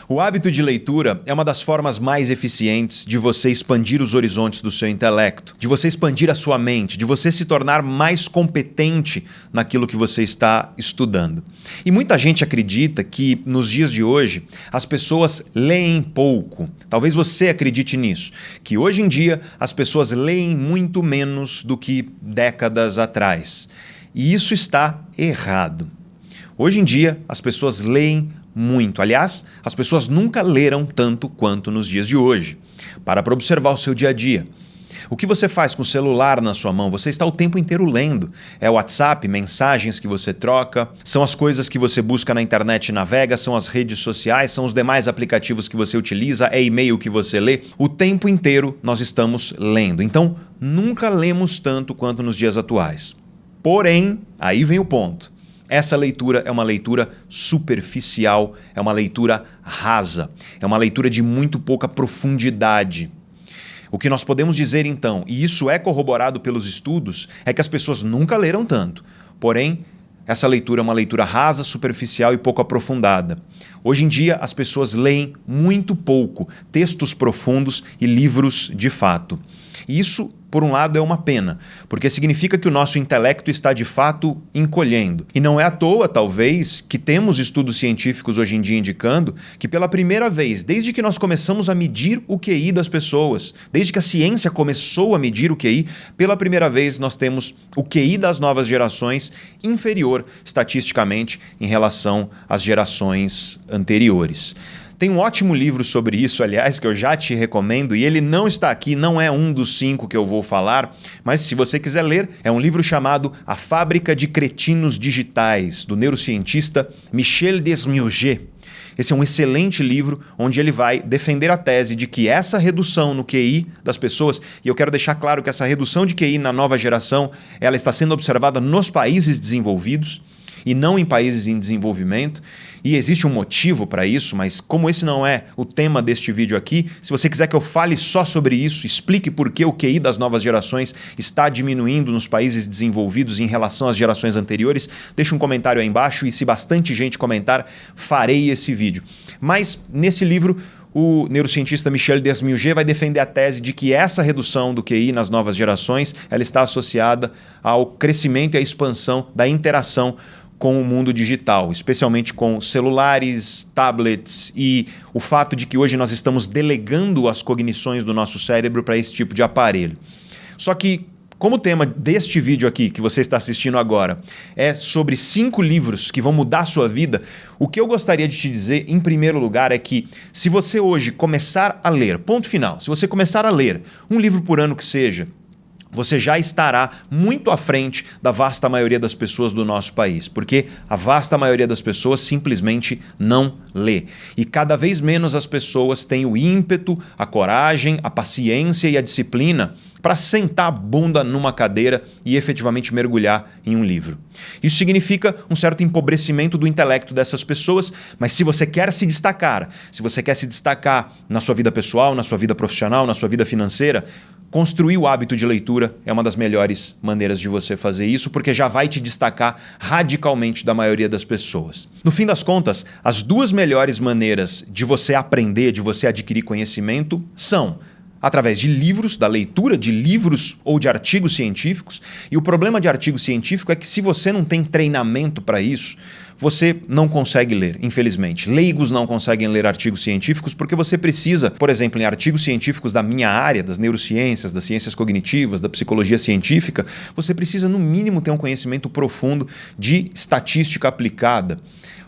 O hábito de leitura é uma das formas mais eficientes de você expandir os horizontes do seu intelecto, de você expandir a sua mente, de você se tornar mais competente naquilo que você está estudando. E muita gente acredita que, nos dias de hoje, as pessoas leem pouco. Talvez você acredite nisso, que hoje em dia as pessoas leem muito menos do que décadas atrás. E isso está errado. Hoje em dia, as pessoas leem muito. Aliás, as pessoas nunca leram tanto quanto nos dias de hoje. Para observar o seu dia a dia. O que você faz com o celular na sua mão? Você está o tempo inteiro lendo. É o WhatsApp, mensagens que você troca, são as coisas que você busca na internet e navega, são as redes sociais, são os demais aplicativos que você utiliza, é e-mail que você lê. O tempo inteiro nós estamos lendo. Então, nunca lemos tanto quanto nos dias atuais. Porém, aí vem o ponto. Essa leitura é uma leitura superficial, é uma leitura rasa, é uma leitura de muito pouca profundidade. O que nós podemos dizer então, e isso é corroborado pelos estudos, é que as pessoas nunca leram tanto. Porém, essa leitura é uma leitura rasa, superficial e pouco aprofundada. Hoje em dia, as pessoas leem muito pouco textos profundos e livros de fato. E isso, por um lado, é uma pena, porque significa que o nosso intelecto está de fato encolhendo. E não é à toa, talvez, que temos estudos científicos hoje em dia indicando que pela primeira vez, desde que nós começamos a medir o QI das pessoas, desde que a ciência começou a medir o QI, pela primeira vez nós temos o QI das novas gerações inferior estatisticamente em relação às gerações anteriores. Tem um ótimo livro sobre isso, aliás, que eu já te recomendo, e ele não está aqui, não é um dos 5 que eu vou falar, mas se você quiser ler, é um livro chamado A Fábrica de Cretinos Digitais, do neurocientista Michel Desmiurger. Esse é um excelente livro onde ele vai defender a tese de que essa redução no QI das pessoas, e eu quero deixar claro que essa redução de QI na nova geração, ela está sendo observada nos países desenvolvidos e não em países em desenvolvimento. E existe um motivo para isso, mas como esse não é o tema deste vídeo aqui, se você quiser que eu fale só sobre isso, explique por que o QI das novas gerações está diminuindo nos países desenvolvidos em relação às gerações anteriores, deixa um comentário aí embaixo e se bastante gente comentar, farei esse vídeo. Mas nesse livro, o neurocientista Michel Desmiurger vai defender a tese de que essa redução do QI nas novas gerações ela está associada ao crescimento e à expansão da interação com o mundo digital, especialmente com celulares, tablets e o fato de que hoje nós estamos delegando as cognições do nosso cérebro para esse tipo de aparelho. Só que, como o tema deste vídeo aqui, que você está assistindo agora, é sobre 5 livros que vão mudar a sua vida, o que eu gostaria de te dizer, em primeiro lugar, é que se você hoje começar a ler, ponto final, se você começar a ler um livro por ano que seja, você já estará muito à frente da vasta maioria das pessoas do nosso país, porque a vasta maioria das pessoas simplesmente não lê. E cada vez menos as pessoas têm o ímpeto, a coragem, a paciência e a disciplina para sentar a bunda numa cadeira e efetivamente mergulhar em um livro. Isso significa um certo empobrecimento do intelecto dessas pessoas, mas se você quer se destacar, se você quer se destacar na sua vida pessoal, na sua vida profissional, na sua vida financeira, construir o hábito de leitura é uma das melhores maneiras de você fazer isso, porque já vai te destacar radicalmente da maioria das pessoas. No fim das contas, as 2 melhores maneiras de você aprender, de você adquirir conhecimento são através de livros, da leitura de livros ou de artigos científicos. E o problema de artigo científico é que se você não tem treinamento para isso, você não consegue ler, infelizmente. Leigos não conseguem ler artigos científicos porque você precisa, por exemplo, em artigos científicos da minha área, das neurociências, das ciências cognitivas, da psicologia científica, você precisa, no mínimo, ter um conhecimento profundo de estatística aplicada.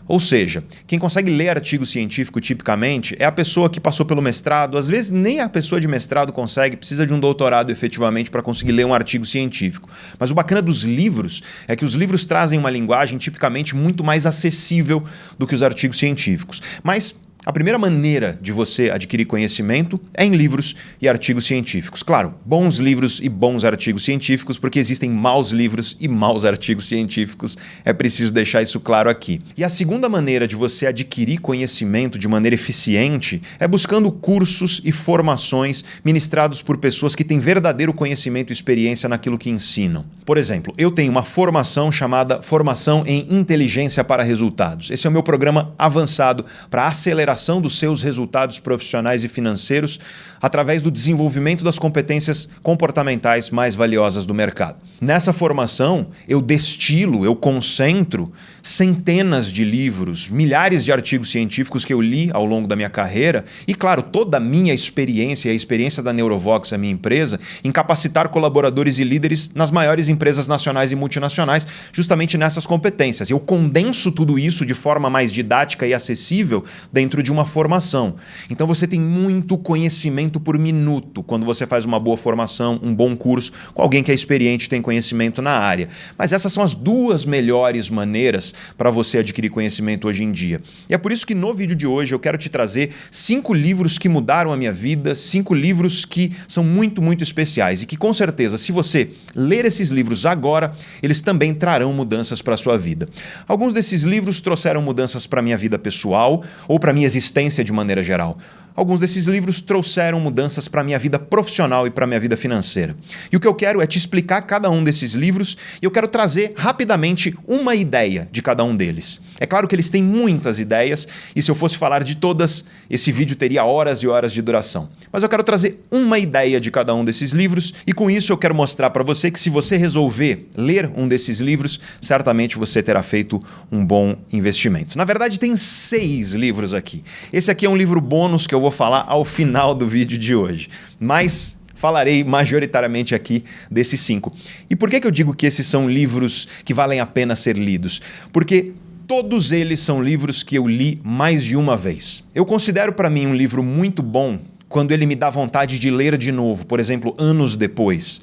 Ou seja, quem consegue ler artigo científico tipicamente é a pessoa que passou pelo mestrado, às vezes nem a pessoa de mestrado consegue, precisa de um doutorado efetivamente para conseguir ler um artigo científico. Mas o bacana dos livros é que os livros trazem uma linguagem tipicamente muito mais acessível do que os artigos científicos. Mas a primeira maneira de você adquirir conhecimento é em livros e artigos científicos. Claro, bons livros e bons artigos científicos, porque existem maus livros e maus artigos científicos. É preciso deixar isso claro aqui. E a segunda maneira de você adquirir conhecimento de maneira eficiente é buscando cursos e formações ministrados por pessoas que têm verdadeiro conhecimento e experiência naquilo que ensinam. Por exemplo, eu tenho uma formação chamada Formação em Inteligência para Resultados. Esse é o meu programa avançado para acelerar aceleração dos seus resultados profissionais e financeiros através do desenvolvimento das competências comportamentais mais valiosas do mercado. Nessa formação, eu destilo, eu concentro centenas de livros, milhares de artigos científicos que eu li ao longo da minha carreira e, claro, toda a minha experiência e a experiência da Neurovox, a minha empresa, em capacitar colaboradores e líderes nas maiores empresas nacionais e multinacionais, justamente nessas competências. Eu condenso tudo isso de forma mais didática e acessível dentro de uma formação. Então você tem muito conhecimento por minuto quando você faz uma boa formação, um bom curso, com alguém que é experiente e tem conhecimento na área. Mas essas são as duas melhores maneiras para você adquirir conhecimento hoje em dia. E é por isso que no vídeo de hoje eu quero te trazer 5 livros que mudaram a minha vida, 5 livros que são muito, muito especiais e que com certeza, se você ler esses livros agora, eles também trarão mudanças para a sua vida. Alguns desses livros trouxeram mudanças para a minha vida pessoal ou para a minha existência de maneira geral. Alguns desses livros trouxeram mudanças para a minha vida profissional e para a minha vida financeira. E o que eu quero é te explicar cada um desses livros e eu quero trazer rapidamente uma ideia de cada um deles. É claro que eles têm muitas ideias e se eu fosse falar de todas, esse vídeo teria horas e horas de duração. Mas eu quero trazer uma ideia de cada um desses livros e com isso eu quero mostrar para você que se você resolver ler um desses livros, certamente você terá feito um bom investimento. Na verdade, tem 6 livros aqui. Esse aqui é um livro bônus que eu vou falar ao final do vídeo de hoje, mas falarei majoritariamente aqui desses 5. E por que eu digo que esses são livros que valem a pena ser lidos? Porque todos eles são livros que eu li mais de uma vez. Eu considero para mim um livro muito bom quando ele me dá vontade de ler de novo, por exemplo, anos depois.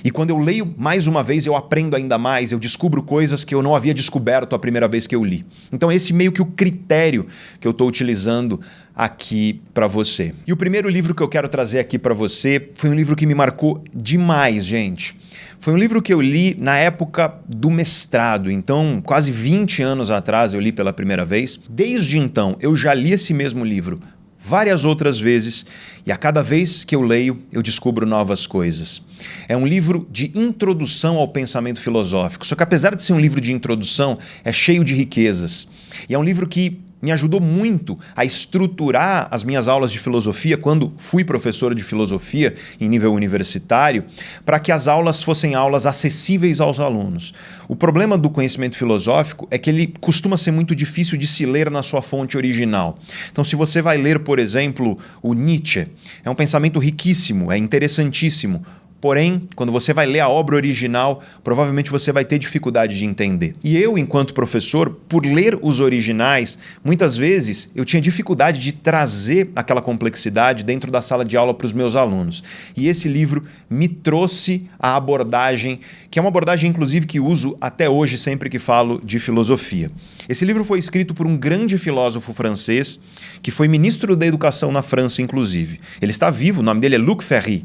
E quando eu leio mais uma vez, eu aprendo ainda mais, eu descubro coisas que eu não havia descoberto a primeira vez que eu li. Então esse meio que o critério que eu estou utilizando aqui para você. E o primeiro livro que eu quero trazer aqui para você foi um livro que me marcou demais, gente. Foi um livro que eu li na época do mestrado, então quase 20 anos atrás eu li pela primeira vez. Desde então eu já li esse mesmo livro várias outras vezes e a cada vez que eu leio, eu descubro novas coisas. É um livro de introdução ao pensamento filosófico, só que apesar de ser um livro de introdução, é cheio de riquezas. E é um livro que me ajudou muito a estruturar as minhas aulas de filosofia quando fui professor de filosofia em nível universitário, para que as aulas fossem aulas acessíveis aos alunos. O problema do conhecimento filosófico é que ele costuma ser muito difícil de se ler na sua fonte original. Então, se você vai ler, por exemplo, o Nietzsche, é um pensamento riquíssimo, é interessantíssimo. Porém, quando você vai ler a obra original, provavelmente você vai ter dificuldade de entender. E eu, enquanto professor, por ler os originais, muitas vezes eu tinha dificuldade de trazer aquela complexidade dentro da sala de aula para os meus alunos. E esse livro me trouxe a abordagem, que é uma abordagem, inclusive, que uso até hoje sempre que falo de filosofia. Esse livro foi escrito por um grande filósofo francês, que foi ministro da Educação na França, inclusive. Ele está vivo, o nome dele é Luc Ferry.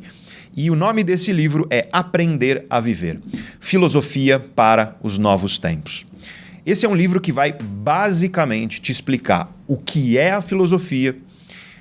E o nome desse livro é Aprender a Viver, Filosofia para os Novos Tempos. Esse é um livro que vai basicamente te explicar o que é a filosofia,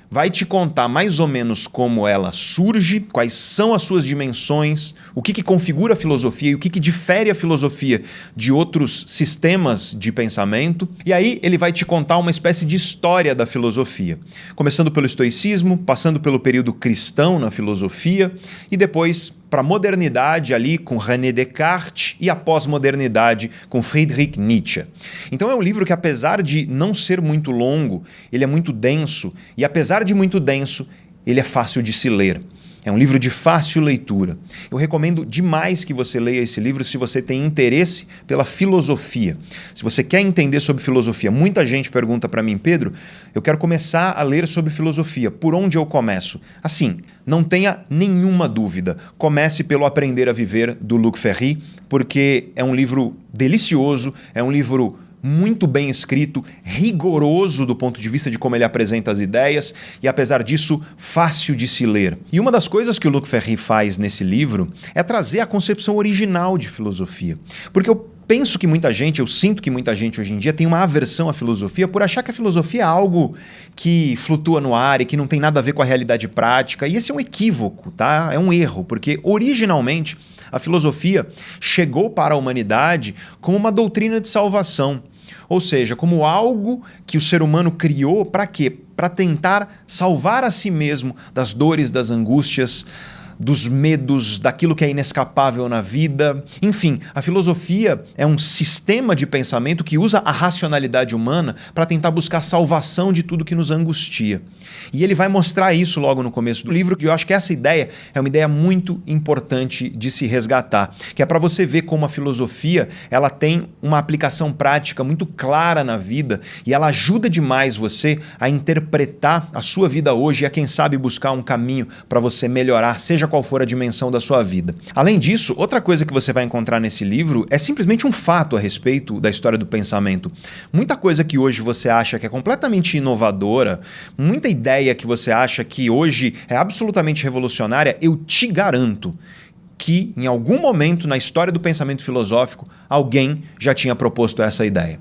vai te contar mais ou menos como ela surge, quais são as suas dimensões, o que configura a filosofia e o que difere a filosofia de outros sistemas de pensamento. E aí ele vai te contar uma espécie de história da filosofia, começando pelo estoicismo, passando pelo período cristão na filosofia e depois para a modernidade ali com René Descartes e a pós-modernidade com Friedrich Nietzsche. Então é um livro que, apesar de não ser muito longo, ele é muito denso e, apesar de muito denso, ele é fácil de se ler. É um livro de fácil leitura. Eu recomendo demais que você leia esse livro se você tem interesse pela filosofia. Se você quer entender sobre filosofia, muita gente pergunta para mim, Pedro, eu quero começar a ler sobre filosofia. Por onde eu começo? Assim, não tenha nenhuma dúvida. Comece pelo Aprender a Viver, do Luc Ferry, porque é um livro delicioso, é um livro muito bem escrito, rigoroso do ponto de vista de como ele apresenta as ideias e, apesar disso, fácil de se ler. E uma das coisas que o Luc Ferry faz nesse livro é trazer a concepção original de filosofia. Porque eu penso que muita gente, eu sinto que muita gente hoje em dia tem uma aversão à filosofia por achar que a filosofia é algo que flutua no ar e que não tem nada a ver com a realidade prática. E esse é um equívoco, tá? É um erro, porque originalmente a filosofia chegou para a humanidade como uma doutrina de salvação. Ou seja, como algo que o ser humano criou para quê? para tentar salvar a si mesmo das dores, das angústias, dos medos, daquilo que é inescapável na vida. Enfim, a filosofia é um sistema de pensamento que usa a racionalidade humana para tentar buscar salvação de tudo que nos angustia. E ele vai mostrar isso logo no começo do livro, que eu acho que essa ideia é uma ideia muito importante de se resgatar, que é para você ver como a filosofia ela tem uma aplicação prática muito clara na vida e ela ajuda demais você a interpretar a sua vida hoje e a, quem sabe, buscar um caminho para você melhorar, seja qual for a dimensão da sua vida. Além disso, outra coisa que você vai encontrar nesse livro é simplesmente um fato a respeito da história do pensamento. Muita coisa que hoje você acha que é completamente inovadora, muita ideia que você acha que hoje é absolutamente revolucionária, eu te garanto que em algum momento na história do pensamento filosófico alguém já tinha proposto essa ideia.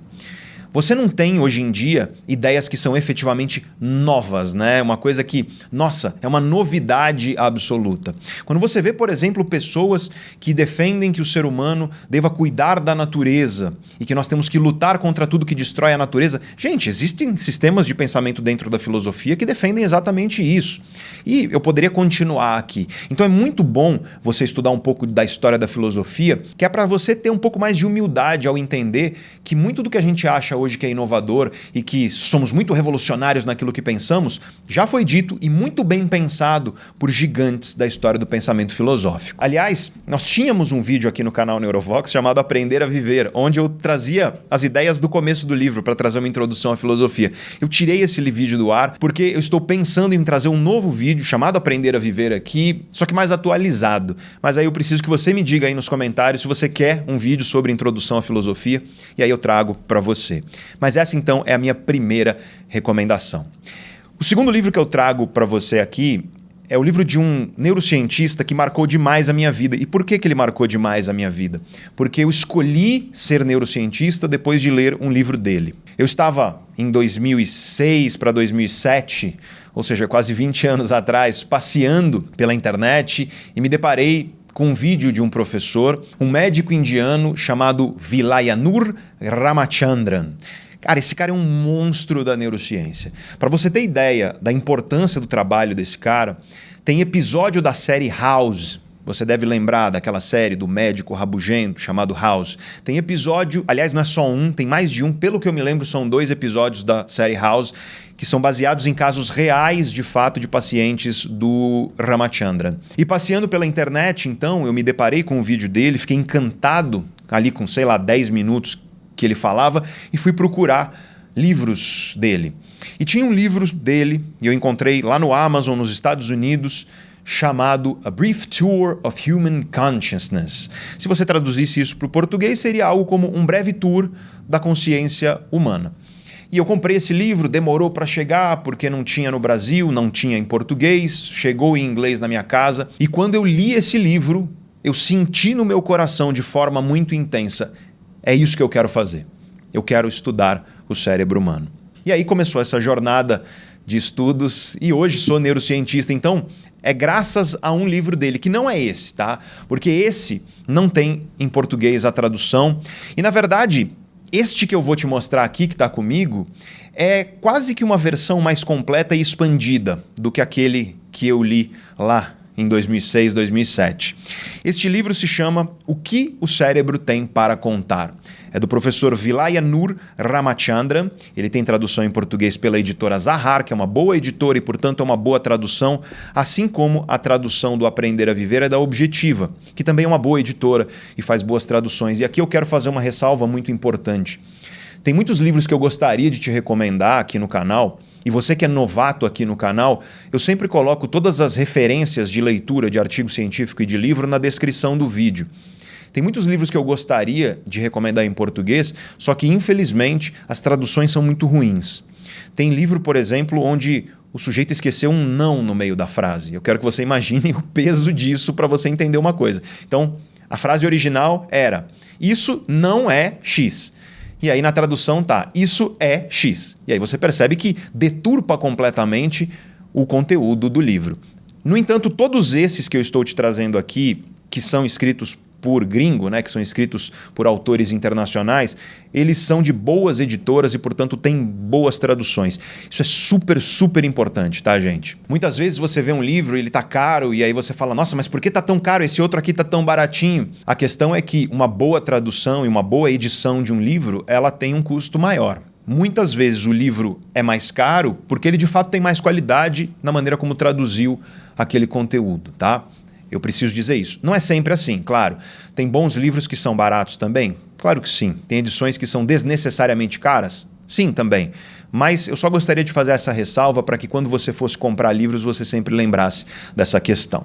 Você não tem, hoje em dia, ideias que são efetivamente novas, né? Uma coisa que, nossa, é uma novidade absoluta. Quando você vê, por exemplo, pessoas que defendem que o ser humano deva cuidar da natureza e que nós temos que lutar contra tudo que destrói a natureza, gente, existem sistemas de pensamento dentro da filosofia que defendem exatamente isso. E eu poderia continuar aqui. Então é muito bom você estudar um pouco da história da filosofia, que é para você ter um pouco mais de humildade ao entender que muito do que a gente acha hoje que é inovador e que somos muito revolucionários naquilo que pensamos, já foi dito e muito bem pensado por gigantes da história do pensamento filosófico. Aliás, nós tínhamos um vídeo aqui no canal Neurovox chamado Aprender a Viver, onde eu trazia as ideias do começo do livro para trazer uma introdução à filosofia. Eu tirei esse vídeo do ar porque eu estou pensando em trazer um novo vídeo chamado Aprender a Viver aqui, só que mais atualizado. Mas aí eu preciso que você me diga aí nos comentários se você quer um vídeo sobre introdução à filosofia e aí eu trago para você. Mas essa, então, é a minha primeira recomendação. O segundo livro que eu trago para você aqui é o livro de um neurocientista que marcou demais a minha vida. E por que ele marcou demais a minha vida? Porque eu escolhi ser neurocientista depois de ler um livro dele. Eu estava em 2006 para 2007, ou seja, quase 20 anos atrás, passeando pela internet e me deparei com um vídeo de um professor, um médico indiano chamado Vilayanur Ramachandran. Cara, esse cara é um monstro da neurociência. Para você ter ideia da importância do trabalho desse cara, tem episódio da série House. Você deve lembrar daquela série do médico rabugento chamado House. Tem episódio, aliás, não é só um, tem mais de um. Pelo que eu me lembro, são 2 episódios da série House que são baseados em casos reais, de fato, de pacientes do Ramachandran. E passeando pela internet, então, eu me deparei com o vídeo dele, fiquei encantado ali com, 10 minutos que ele falava e fui procurar livros dele. E tinha um livro dele, e eu encontrei lá no Amazon, nos Estados Unidos, chamado A Brief Tour of Human Consciousness. Se você traduzisse isso para o português, seria algo como um breve tour da consciência humana. E eu comprei esse livro, demorou para chegar porque não tinha no Brasil, não tinha em português, chegou em inglês na minha casa. E quando eu li esse livro, eu senti no meu coração de forma muito intensa, é isso que eu quero fazer. Eu quero estudar o cérebro humano. E aí começou essa jornada de estudos e hoje sou neurocientista. Então, é graças a um livro dele, que não é esse, tá? Porque esse não tem em português a tradução. E, na verdade, este que eu vou te mostrar aqui, que está comigo, é quase que uma versão mais completa e expandida do que aquele que eu li lá em 2006, 2007. Este livro se chama O que o Cérebro Tem para Contar. É do professor Vilayanur Ramachandran. Ele tem tradução em português pela editora Zahar, que é uma boa editora e, portanto, é uma boa tradução, assim como a tradução do Aprender a Viver é da Objetiva, que também é uma boa editora e faz boas traduções. E aqui eu quero fazer uma ressalva muito importante. Tem muitos livros que eu gostaria de te recomendar aqui no canal, e você que é novato aqui no canal, eu sempre coloco todas as referências de leitura de artigo científico e de livro na descrição do vídeo. Tem muitos livros que eu gostaria de recomendar em português, só que, infelizmente, as traduções são muito ruins. Tem livro, por exemplo, onde o sujeito esqueceu um não no meio da frase. Eu quero que você imagine o peso disso para você entender uma coisa. Então, a frase original era: isso não é X. E aí na tradução tá: isso é X. E aí você percebe que deturpa completamente o conteúdo do livro. No entanto, todos esses que eu estou te trazendo aqui, que são escritos por gringo, né, que são escritos por autores internacionais, eles são de boas editoras e, portanto, têm boas traduções. Isso é super, super importante, tá, gente? Muitas vezes você vê um livro e ele tá caro e aí você fala, nossa, mas por que tá tão caro? Esse outro aqui tá tão baratinho. A questão é que uma boa tradução e uma boa edição de um livro, ela tem um custo maior. Muitas vezes o livro é mais caro porque ele, de fato, tem mais qualidade na maneira como traduziu aquele conteúdo, tá? Eu preciso dizer isso. Não é sempre assim, claro. Tem bons livros que são baratos também? Claro que sim. Tem edições que são desnecessariamente caras? Sim, também. Mas eu só gostaria de fazer essa ressalva para que quando você fosse comprar livros, você sempre lembrasse dessa questão.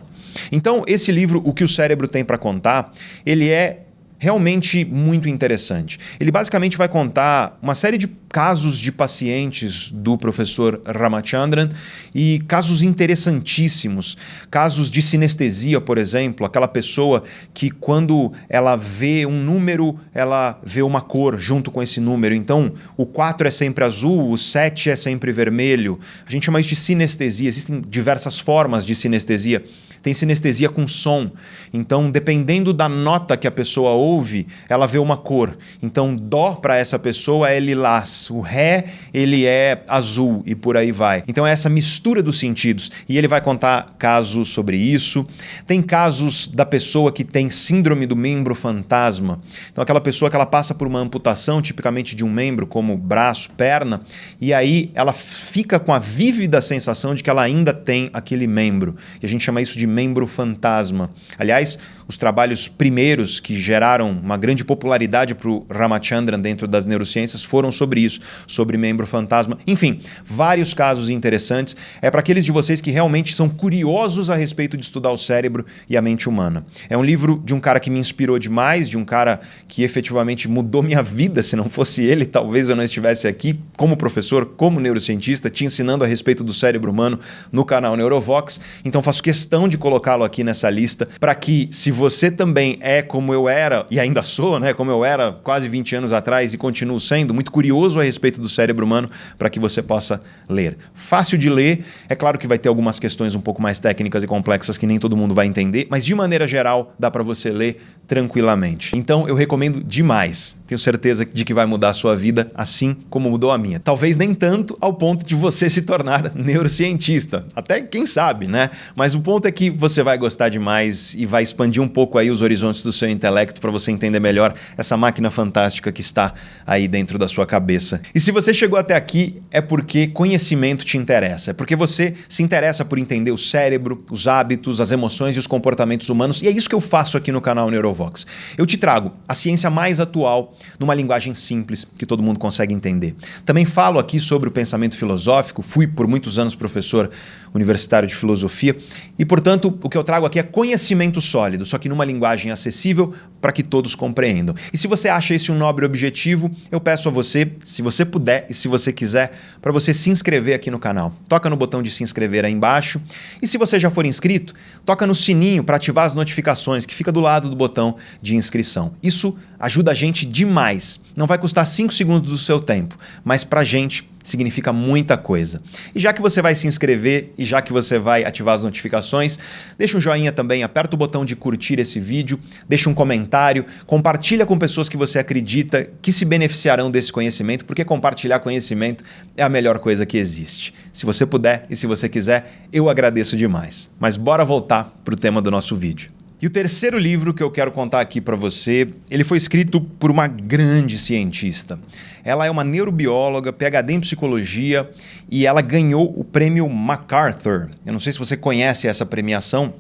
Então, esse livro, O que o Cérebro tem para contar, ele é realmente muito interessante. Ele basicamente vai contar uma série de casos de pacientes do professor Ramachandran e casos interessantíssimos. Casos de sinestesia, por exemplo, aquela pessoa que quando ela vê um número, ela vê uma cor junto com esse número. Então, o 4 é sempre azul, o 7 é sempre vermelho. A gente chama isso de sinestesia. Existem diversas formas de sinestesia. Tem sinestesia com som. Então, dependendo da nota que a pessoa ouve, ela vê uma cor. Então, dó para essa pessoa é lilás. O ré, ele é azul e por aí vai. Então, é essa mistura dos sentidos. E ele vai contar casos sobre isso. Tem casos da pessoa que tem síndrome do membro fantasma. Então, aquela pessoa que ela passa por uma amputação, tipicamente de um membro, como braço, perna, e aí ela fica com a vívida sensação de que ela ainda tem aquele membro. E a gente chama isso de membro fantasma. Aliás, os trabalhos primeiros que geraram uma grande popularidade para o Ramachandran dentro das neurociências foram sobre isso, sobre membro fantasma. Enfim, vários casos interessantes. É para aqueles de vocês que realmente são curiosos a respeito de estudar o cérebro e a mente humana. É um livro de um cara que me inspirou demais, de um cara que efetivamente mudou minha vida. Se não fosse ele, talvez eu não estivesse aqui como professor, como neurocientista, te ensinando a respeito do cérebro humano no canal Neurovox. Então faço questão de colocá-lo aqui nessa lista para que, se você também é como eu era, e ainda sou, né, como eu era quase 20 anos atrás e continuo sendo, muito curioso a respeito do cérebro humano, para que você possa ler. Fácil de ler, é claro que vai ter algumas questões um pouco mais técnicas e complexas que nem todo mundo vai entender, mas de maneira geral dá para você ler tranquilamente. Então eu recomendo demais. Tenho certeza de que vai mudar a sua vida, assim como mudou a minha. Talvez nem tanto ao ponto de você se tornar neurocientista. Até quem sabe, né? Mas o ponto é que você vai gostar demais e vai expandir um pouco aí os horizontes do seu intelecto para você entender melhor essa máquina fantástica que está aí dentro da sua cabeça. E se você chegou até aqui, é porque conhecimento te interessa. É porque você se interessa por entender o cérebro, os hábitos, as emoções e os comportamentos humanos. E é isso que eu faço aqui no canal Neurovox. Eu te trago a ciência mais atual numa linguagem simples que todo mundo consegue entender. Também falo aqui sobre o pensamento filosófico. Fui por muitos anos professor universitário de filosofia e, portanto, o que eu trago aqui é conhecimento sólido, só que numa linguagem acessível para que todos compreendam. E se você acha esse um nobre objetivo, eu peço a você, se você puder e se você quiser, para você se inscrever aqui no canal. Toca no botão de se inscrever aí embaixo e, se você já for inscrito, toca no sininho para ativar as notificações que fica do lado do botão de inscrição. Isso ajuda a gente demais. Não vai custar 5 segundos do seu tempo, mas para a gente significa muita coisa. E já que você vai se inscrever e já que você vai ativar as notificações, deixa um joinha também, aperta o botão de curtir esse vídeo, deixa um comentário, compartilha com pessoas que você acredita que se beneficiarão desse conhecimento, porque compartilhar conhecimento é a melhor coisa que existe. Se você puder e se você quiser, eu agradeço demais. Mas bora voltar para o tema do nosso vídeo. E o terceiro livro que eu quero contar aqui para você, ele foi escrito por uma grande cientista. Ela é uma neurobióloga, PhD em psicologia, e ela ganhou o prêmio MacArthur. Eu não sei se você conhece essa premiação,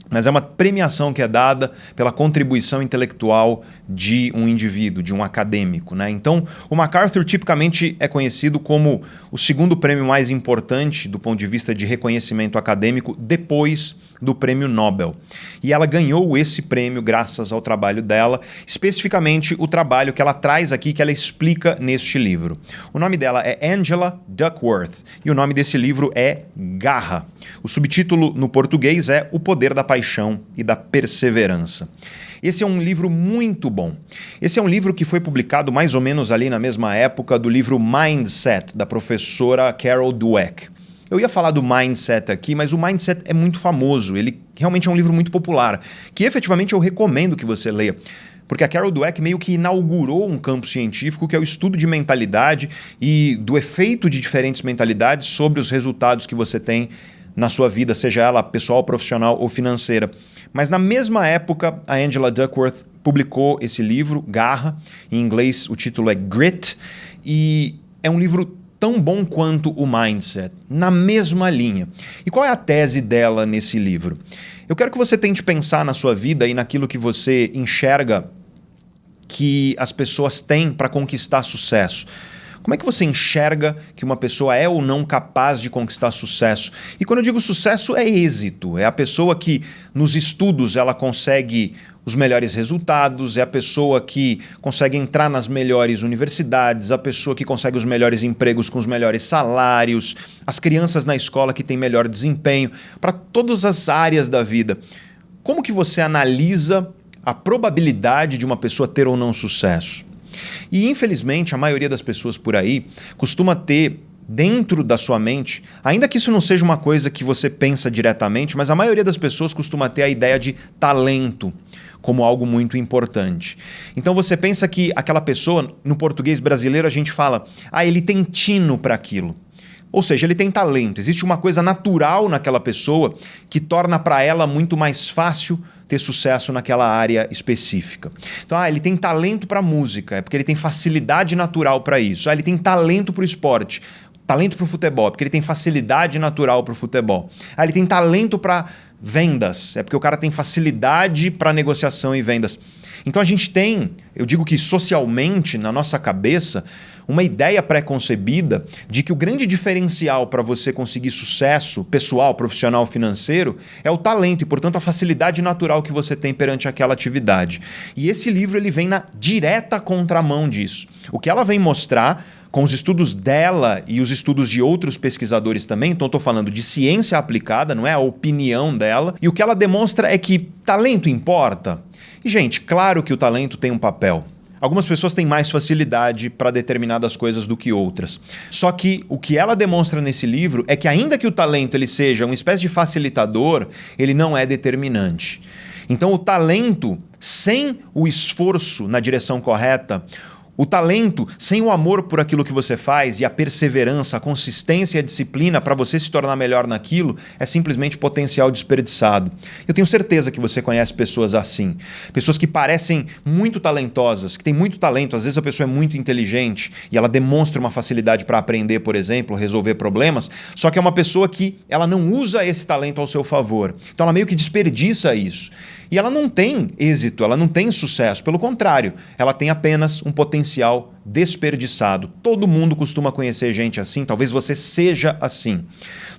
mas é uma premiação que é dada pela contribuição intelectual de um indivíduo, de um acadêmico, né? Então, o MacArthur tipicamente é conhecido como o segundo prêmio mais importante do ponto de vista de reconhecimento acadêmico depois do prêmio Nobel. E ela ganhou esse prêmio graças ao trabalho dela, especificamente o trabalho que ela traz aqui, que ela explica neste livro. O nome dela é Angela Duckworth e o nome desse livro é Garra. O subtítulo no português é O Poder da Paixão e da Perseverança. Esse é um livro muito bom. Esse é um livro que foi publicado mais ou menos ali na mesma época do livro Mindset, da professora Carol Dweck. Eu ia falar do Mindset aqui, mas o Mindset é muito famoso, ele realmente é um livro muito popular, que efetivamente eu recomendo que você leia. Porque a Carol Dweck meio que inaugurou um campo científico que é o estudo de mentalidade e do efeito de diferentes mentalidades sobre os resultados que você tem na sua vida, seja ela pessoal, profissional ou financeira. Mas na mesma época, a Angela Duckworth publicou esse livro, Garra, em inglês o título é Grit, e é um livro tão bom quanto o Mindset, na mesma linha. E qual é a tese dela nesse livro? Eu quero que você tente pensar na sua vida e naquilo que você enxerga que as pessoas têm para conquistar sucesso. Como é que você enxerga que uma pessoa é ou não capaz de conquistar sucesso? E quando eu digo sucesso, é êxito. É a pessoa que nos estudos ela consegue os melhores resultados, é a pessoa que consegue entrar nas melhores universidades, a pessoa que consegue os melhores empregos com os melhores salários, as crianças na escola que têm melhor desempenho, para todas as áreas da vida. Como que você analisa a probabilidade de uma pessoa ter ou não sucesso? E infelizmente a maioria das pessoas por aí costuma ter dentro da sua mente, ainda que isso não seja uma coisa que você pensa diretamente, mas a maioria das pessoas costuma ter a ideia de talento como algo muito importante. Então você pensa que aquela pessoa, no português brasileiro a gente fala, ele tem tino para aquilo. Ou seja, ele tem talento, existe uma coisa natural naquela pessoa que torna para ela muito mais fácil ter sucesso naquela área específica. Então, ele tem talento para música, é porque ele tem facilidade natural para isso. Ele tem talento para o esporte, talento para o futebol, é porque ele tem facilidade natural para o futebol. Ele tem talento para vendas, é porque o cara tem facilidade para negociação e vendas. Então a gente tem, eu digo que socialmente, na nossa cabeça, uma ideia pré-concebida de que o grande diferencial para você conseguir sucesso pessoal, profissional, financeiro é o talento e, portanto, a facilidade natural que você tem perante aquela atividade. E esse livro ele vem na direta contramão disso. O que ela vem mostrar com os estudos dela e os estudos de outros pesquisadores também, então estou falando de ciência aplicada, não é a opinião dela, e o que ela demonstra é que talento importa. E, gente, claro que o talento tem um papel. Algumas pessoas têm mais facilidade para determinadas coisas do que outras. Só que o que ela demonstra nesse livro é que ainda que o talento ele seja uma espécie de facilitador, ele não é determinante. Então o talento, sem o esforço na direção correta, o talento, sem o amor por aquilo que você faz e a perseverança, a consistência e a disciplina para você se tornar melhor naquilo, é simplesmente potencial desperdiçado. Eu tenho certeza que você conhece pessoas assim. Pessoas que parecem muito talentosas, que têm muito talento, às vezes a pessoa é muito inteligente e ela demonstra uma facilidade para aprender, por exemplo, resolver problemas, só que é uma pessoa que ela não usa esse talento ao seu favor. Então ela meio que desperdiça isso. E ela não tem êxito, ela não tem sucesso. Pelo contrário, ela tem apenas um potencial desperdiçado. Todo mundo costuma conhecer gente assim, talvez você seja assim.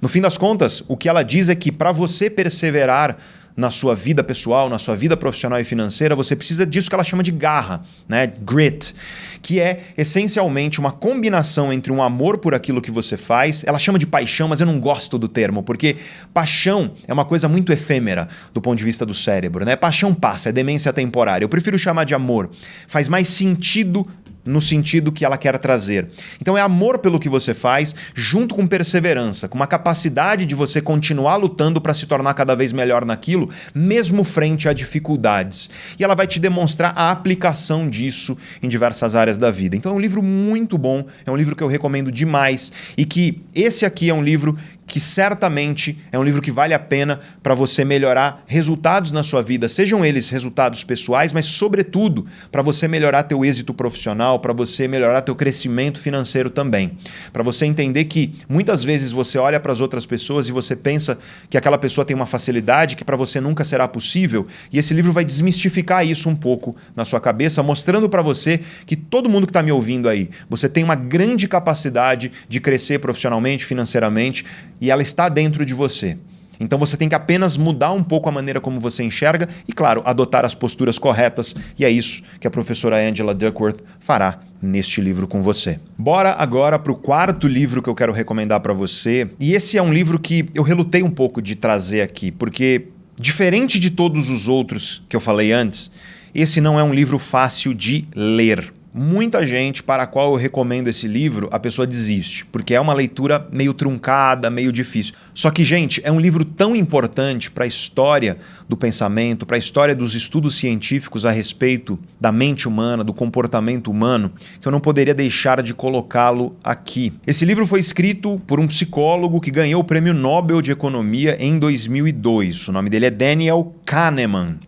No fim das contas, o que ela diz é que para você perseverar na sua vida pessoal, na sua vida profissional e financeira, você precisa disso que ela chama de garra, né? Grit, que é essencialmente uma combinação entre um amor por aquilo que você faz, ela chama de paixão, mas eu não gosto do termo, porque paixão é uma coisa muito efêmera do ponto de vista do cérebro, né? Paixão passa, é demência temporária. Eu prefiro chamar de amor. Faz mais sentido no sentido que ela quer trazer. Então é amor pelo que você faz, junto com perseverança, com uma capacidade de você continuar lutando para se tornar cada vez melhor naquilo, mesmo frente a dificuldades. E ela vai te demonstrar a aplicação disso em diversas áreas da vida. Então é um livro muito bom, é um livro que eu recomendo demais e que esse aqui é um livro que certamente é um livro que vale a pena para você melhorar resultados na sua vida, sejam eles resultados pessoais, mas sobretudo para você melhorar teu êxito profissional, para você melhorar teu crescimento financeiro também. Para você entender que muitas vezes você olha para as outras pessoas e você pensa que aquela pessoa tem uma facilidade que para você nunca será possível, e esse livro vai desmistificar isso um pouco na sua cabeça, mostrando para você que todo mundo que está me ouvindo aí, você tem uma grande capacidade de crescer profissionalmente, financeiramente, e ela está dentro de você. Então você tem que apenas mudar um pouco a maneira como você enxerga e, claro, adotar as posturas corretas. E é isso que a professora Angela Duckworth fará neste livro com você. Bora agora para o quarto livro que eu quero recomendar para você. E esse é um livro que eu relutei um pouco de trazer aqui, porque, diferente de todos os outros que eu falei antes, esse não é um livro fácil de ler. muita gente para a qual eu recomendo esse livro, a pessoa desiste, porque é uma leitura meio truncada, meio difícil. Só que, gente, é um livro tão importante para a história do pensamento, para a história dos estudos científicos a respeito da mente humana, do comportamento humano, que eu não poderia deixar de colocá-lo aqui. Esse livro foi escrito por um psicólogo que ganhou o Prêmio Nobel de Economia em 2002. O nome dele é Daniel Kahneman.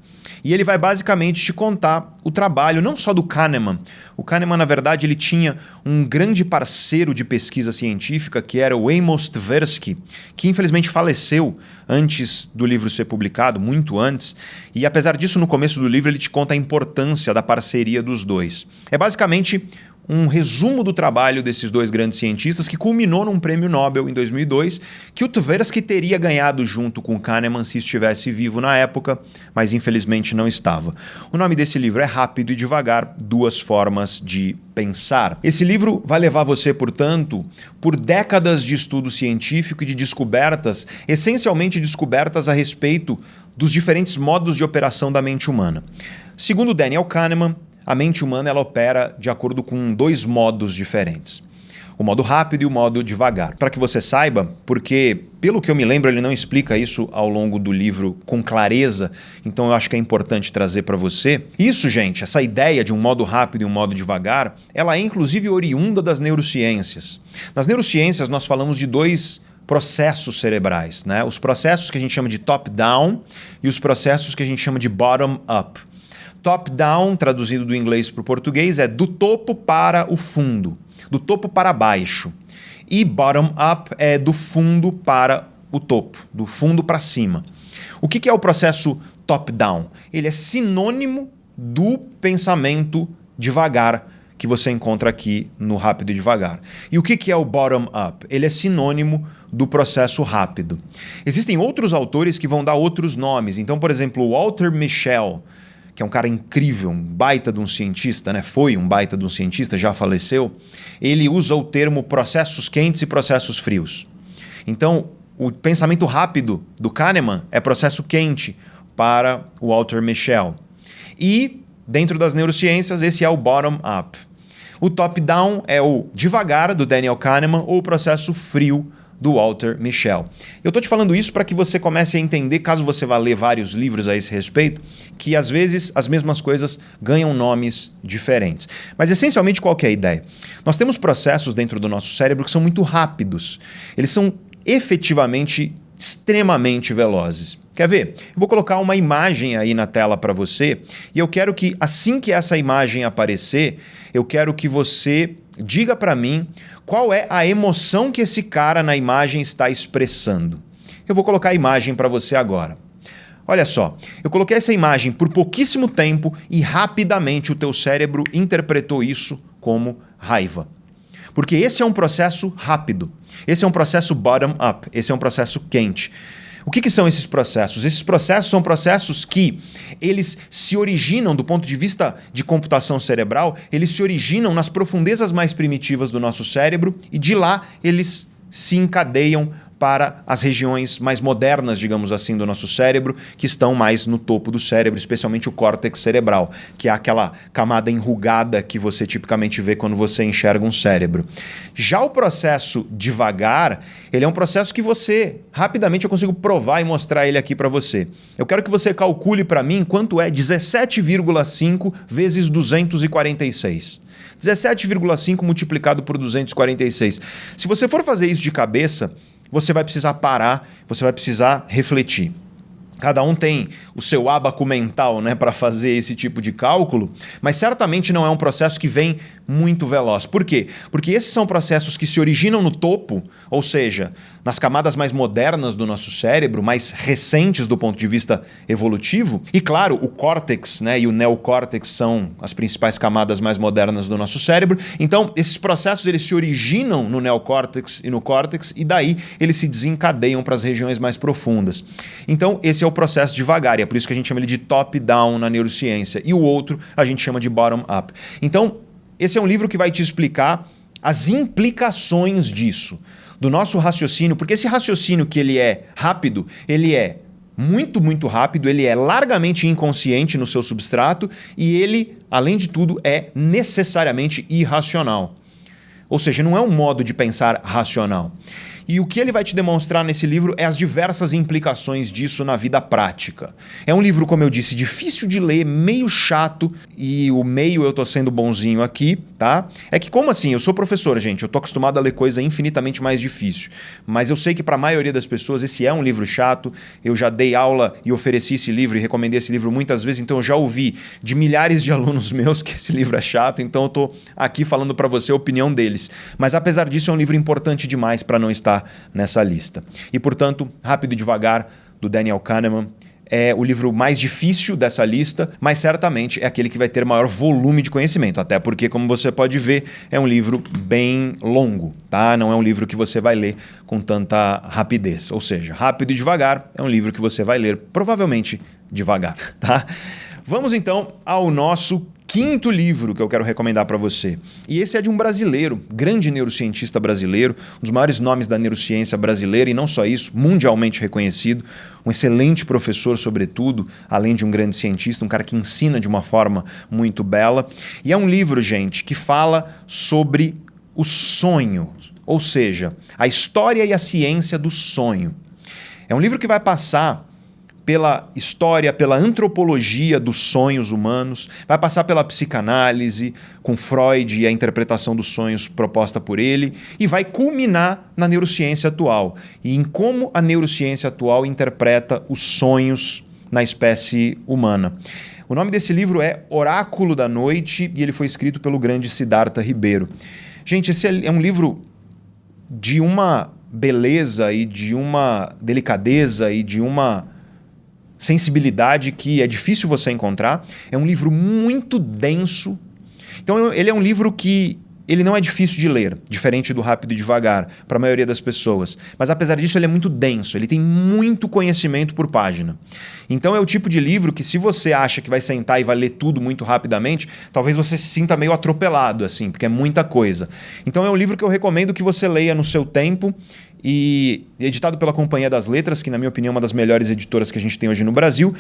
E ele vai basicamente te contar o trabalho, não só do Kahneman. O Kahneman, na verdade, ele tinha um grande parceiro de pesquisa científica, que era o Amos Tversky, que infelizmente faleceu antes do livro ser publicado, muito antes. E apesar disso, no começo do livro, ele te conta a importância da parceria dos dois. É basicamente um resumo do trabalho desses dois grandes cientistas que culminou num prêmio Nobel em 2002, que o Tversky teria ganhado junto com o Kahneman se estivesse vivo na época, mas infelizmente não estava. O nome desse livro é Rápido e Devagar, Duas Formas de Pensar. Esse livro vai levar você, portanto, por décadas de estudo científico e de descobertas, essencialmente descobertas a respeito dos diferentes modos de operação da mente humana. Segundo Daniel Kahneman, a mente humana ela opera de acordo com dois modos diferentes. O modo rápido e o modo devagar. Para que você saiba, porque, pelo que eu me lembro, ele não explica isso ao longo do livro com clareza, então eu acho que é importante trazer para você. Isso, gente, essa ideia de um modo rápido e um modo devagar, ela é inclusive oriunda das neurociências. Nas neurociências, nós falamos de dois processos cerebrais, né? Os processos que a gente chama de top-down e os processos que a gente chama de bottom-up. Top-down, traduzido do inglês para o português, é do topo para o fundo, do topo para baixo. E bottom-up é do fundo para o topo, do fundo para cima. O que é o processo top-down? Ele é sinônimo do pensamento devagar que você encontra aqui no Rápido e Devagar. E o que é o bottom-up? Ele é sinônimo do processo rápido. Existem outros autores que vão dar outros nomes. Então, por exemplo, o Walter Mischel, que é um cara incrível, um baita de um cientista, né? Foi um baita de um cientista, já faleceu, ele usa o termo processos quentes e processos frios. Então, o pensamento rápido do Kahneman é processo quente para o Walter Mischel. E, dentro das neurociências, esse é o bottom-up. O top-down é o devagar, do Daniel Kahneman, ou o processo frio do Walter Mischel. Eu estou te falando isso para que você comece a entender, caso você vá ler vários livros a esse respeito, que às vezes as mesmas coisas ganham nomes diferentes. Mas essencialmente qual que é a ideia? Nós temos processos dentro do nosso cérebro que são muito rápidos. Eles são efetivamente extremamente velozes. Quer ver? Eu vou colocar uma imagem aí na tela para você e eu quero que assim que essa imagem aparecer, eu quero que você diga para mim qual é a emoção que esse cara na imagem está expressando. Eu vou colocar a imagem para você agora. Olha só, eu coloquei essa imagem por pouquíssimo tempo e rapidamente o teu cérebro interpretou isso como raiva. Porque esse é um processo rápido. Esse é um processo bottom-up. Esse é um processo quente. O que são esses processos? Esses processos são processos que eles se originam, do ponto de vista de computação cerebral, eles se originam nas profundezas mais primitivas do nosso cérebro e de lá eles se encadeiam para as regiões mais modernas, digamos assim, do nosso cérebro, que estão mais no topo do cérebro, especialmente o córtex cerebral, que é aquela camada enrugada que você tipicamente vê quando você enxerga um cérebro. Já o processo devagar, ele é um processo que você, rapidamente eu consigo provar e mostrar ele aqui para você. Eu quero que você calcule para mim quanto é 17,5 vezes 246. 17,5 multiplicado por 246. Se você for fazer isso de cabeça, você vai precisar parar, você vai precisar refletir. Cada um tem o seu ábaco mental, né, para fazer esse tipo de cálculo, mas certamente não é um processo que vem muito veloz. Por quê? Porque esses são processos que se originam no topo, ou seja, nas camadas mais modernas do nosso cérebro, mais recentes do ponto de vista evolutivo. E claro, o córtex, né, e o neocórtex são as principais camadas mais modernas do nosso cérebro. Então, esses processos eles se originam no neocórtex e no córtex e daí eles se desencadeiam para as regiões mais profundas. Então, esse é o processo devagar, e é por isso que a gente chama ele de top-down na neurociência. E o outro a gente chama de bottom-up. Então, esse é um livro que vai te explicar as implicações disso, do nosso raciocínio, porque esse raciocínio que ele é rápido, ele é muito, muito rápido, ele é largamente inconsciente no seu substrato e ele, além de tudo, é necessariamente irracional. Ou seja, não é um modo de pensar racional. E o que ele vai te demonstrar nesse livro é as diversas implicações disso na vida prática. É um livro, como eu disse, difícil de ler, meio chato, e o meio eu tô sendo bonzinho aqui, tá? É que como assim? Eu sou professor, gente, eu tô acostumado a ler coisa infinitamente mais difícil. Mas eu sei que para a maioria das pessoas esse é um livro chato. Eu já dei aula e ofereci esse livro e recomendei esse livro muitas vezes, então eu já ouvi de milhares de alunos meus que esse livro é chato, então eu tô aqui falando para você a opinião deles. Mas apesar disso é um livro importante demais para não estar nessa lista. E, portanto, Rápido e Devagar, do Daniel Kahneman, é o livro mais difícil dessa lista, mas certamente é aquele que vai ter maior volume de conhecimento, até porque, como você pode ver, é um livro bem longo, tá? Não é um livro que você vai ler com tanta rapidez. Ou seja, Rápido e Devagar é um livro que você vai ler provavelmente devagar, tá? Vamos então ao nosso quinto livro que eu quero recomendar para você. E esse é de um brasileiro, grande neurocientista brasileiro, um dos maiores nomes da neurociência brasileira, e não só isso, mundialmente reconhecido, um excelente professor, sobretudo, além de um grande cientista, um cara que ensina de uma forma muito bela. E é um livro, gente, que fala sobre o sonho, ou seja, a história e a ciência do sonho. É um livro que vai passar pela história, pela antropologia dos sonhos humanos, vai passar pela psicanálise, com Freud e a interpretação dos sonhos proposta por ele, e vai culminar na neurociência atual, e em como a neurociência atual interpreta os sonhos na espécie humana. O nome desse livro é Oráculo da Noite, e ele foi escrito pelo grande Siddhartha Ribeiro. Gente, esse é um livro de uma beleza e de uma delicadeza e de uma sensibilidade que é difícil você encontrar. É um livro muito denso. Então ele é um livro que ele não é difícil de ler, diferente do Rápido e Devagar, para a maioria das pessoas. Mas apesar disso ele é muito denso, ele tem muito conhecimento por página. Então é o tipo de livro que se você acha que vai sentar e vai ler tudo muito rapidamente, talvez você se sinta meio atropelado, assim, porque é muita coisa. Então é um livro que eu recomendo que você leia no seu tempo, e editado pela Companhia das Letras, que na minha opinião é uma das melhores editoras que a gente tem hoje no Brasil.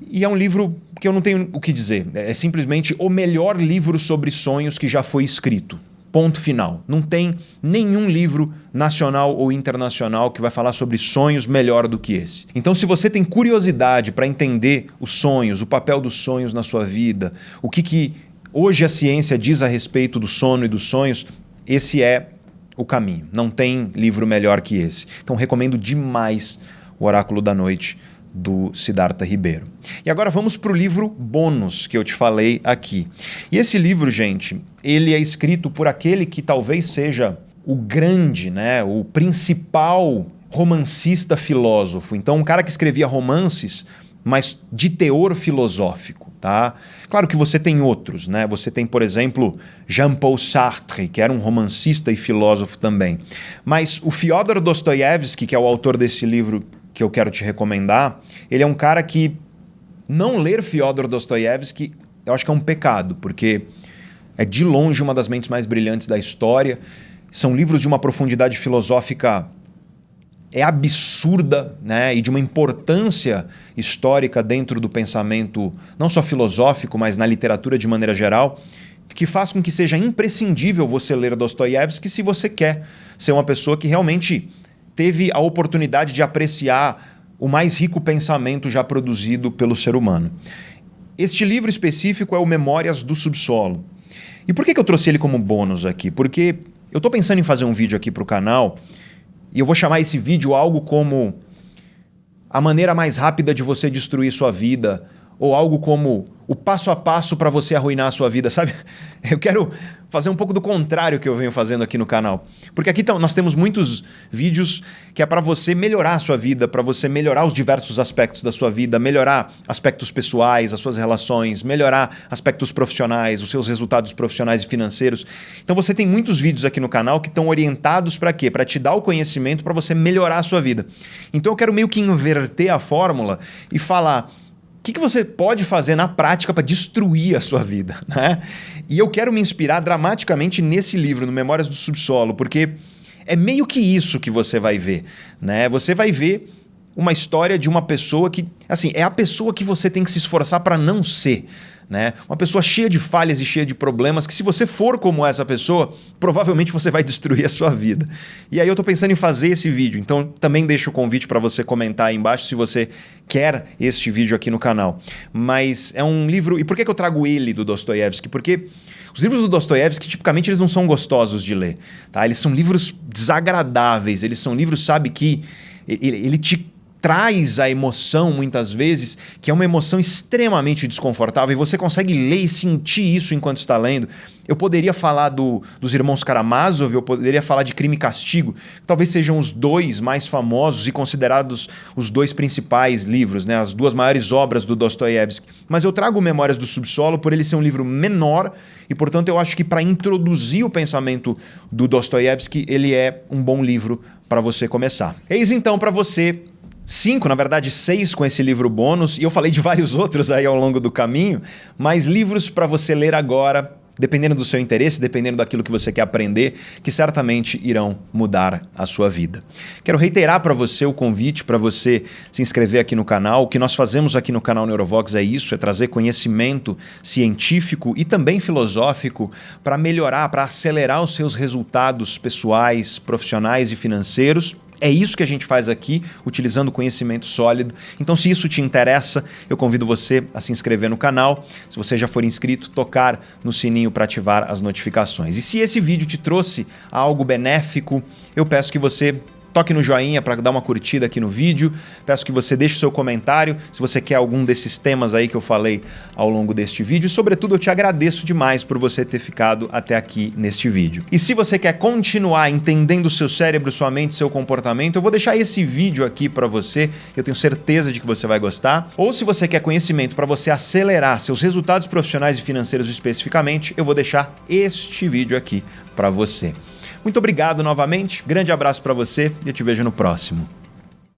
E é um livro que eu não tenho o que dizer. É simplesmente o melhor livro sobre sonhos que já foi escrito. Ponto final. Não tem nenhum livro nacional ou internacional que vai falar sobre sonhos melhor do que esse. Então, se você tem curiosidade para entender os sonhos, o papel dos sonhos na sua vida, o que hoje a ciência diz a respeito do sono e dos sonhos, esse é o caminho. Não tem livro melhor que esse. Então, recomendo demais o Oráculo da Noite, do Siddhartha Ribeiro. E agora vamos para o livro bônus que eu te falei aqui. E esse livro, gente, ele é escrito por aquele que talvez seja o grande, né, o principal romancista filósofo. Então, um cara que escrevia romances, mas de teor filosófico, tá? Claro que você tem outros, né? Você tem, por exemplo, Jean-Paul Sartre, que era um romancista e filósofo também. Mas o Fyodor Dostoiévski, que é o autor desse livro que eu quero te recomendar, ele é um cara que não ler Fyodor Dostoiévski, eu acho que é um pecado, porque é de longe uma das mentes mais brilhantes da história. São livros de uma profundidade filosófica absurda, né? E de uma importância histórica dentro do pensamento, não só filosófico, mas na literatura de maneira geral, que faz com que seja imprescindível você ler Dostoiévski se você quer ser uma pessoa que realmente teve a oportunidade de apreciar o mais rico pensamento já produzido pelo ser humano. Este livro específico é o Memórias do Subsolo. E por que eu trouxe ele como bônus aqui? Porque eu estou pensando em fazer um vídeo aqui para o canal, e eu vou chamar esse vídeo algo como a maneira mais rápida de você destruir sua vida, ou algo como o passo a passo para você arruinar a sua vida, sabe? Eu quero fazer um pouco do contrário que eu venho fazendo aqui no canal. Porque aqui nós temos muitos vídeos que é para você melhorar a sua vida, para você melhorar os diversos aspectos da sua vida, melhorar aspectos pessoais, as suas relações, melhorar aspectos profissionais, os seus resultados profissionais e financeiros. Então você tem muitos vídeos aqui no canal que estão orientados para quê? Para te dar o conhecimento para você melhorar a sua vida. Então eu quero meio que inverter a fórmula e falar o que você pode fazer na prática para destruir a sua vida, né? E eu quero me inspirar dramaticamente nesse livro, no Memórias do Subsolo, porque é meio que isso que você vai ver, né? Você vai ver uma história de uma pessoa que, assim, é a pessoa que você tem que se esforçar para não ser. Né? Uma pessoa cheia de falhas e cheia de problemas que, se você for como essa pessoa, provavelmente você vai destruir a sua vida. E aí eu estou pensando em fazer esse vídeo, então também deixo o convite para você comentar aí embaixo se você quer este vídeo aqui no canal. Mas é um livro... E por que eu trago ele do Dostoiévski? Porque os livros do Dostoiévski, tipicamente, eles não são gostosos de ler. Tá? Eles são livros desagradáveis, eles são livros, sabe, que ele te traz a emoção, muitas vezes, que é uma emoção extremamente desconfortável, e você consegue ler e sentir isso enquanto está lendo. Eu poderia falar dos Irmãos Karamazov, eu poderia falar de Crime e Castigo, que talvez sejam os dois mais famosos e considerados os dois principais livros, né? As duas maiores obras do Dostoiévski. Mas eu trago Memórias do Subsolo por ele ser um livro menor e, portanto, eu acho que para introduzir o pensamento do Dostoiévski, ele é um bom livro para você começar. Eis então para você 5, na verdade 6 com esse livro bônus, e eu falei de vários outros aí ao longo do caminho, mas livros para você ler agora, dependendo do seu interesse, dependendo daquilo que você quer aprender, que certamente irão mudar a sua vida. Quero reiterar para você o convite para você se inscrever aqui no canal. O que nós fazemos aqui no canal Neurovox é isso, é trazer conhecimento científico e também filosófico para melhorar, para acelerar os seus resultados pessoais, profissionais e financeiros. É isso que a gente faz aqui, utilizando conhecimento sólido. Então, se isso te interessa, eu convido você a se inscrever no canal. Se você já for inscrito, tocar no sininho para ativar as notificações. E se esse vídeo te trouxe algo benéfico, eu peço que você toque no joinha para dar uma curtida aqui no vídeo. Peço que você deixe o seu comentário se você quer algum desses temas aí que eu falei ao longo deste vídeo. E, sobretudo, eu te agradeço demais por você ter ficado até aqui neste vídeo. E se você quer continuar entendendo o seu cérebro, sua mente, seu comportamento, eu vou deixar esse vídeo aqui para você. Eu tenho certeza de que você vai gostar. Ou se você quer conhecimento para você acelerar seus resultados profissionais e financeiros especificamente, eu vou deixar este vídeo aqui para você. Muito obrigado novamente, grande abraço para você e eu te vejo no próximo.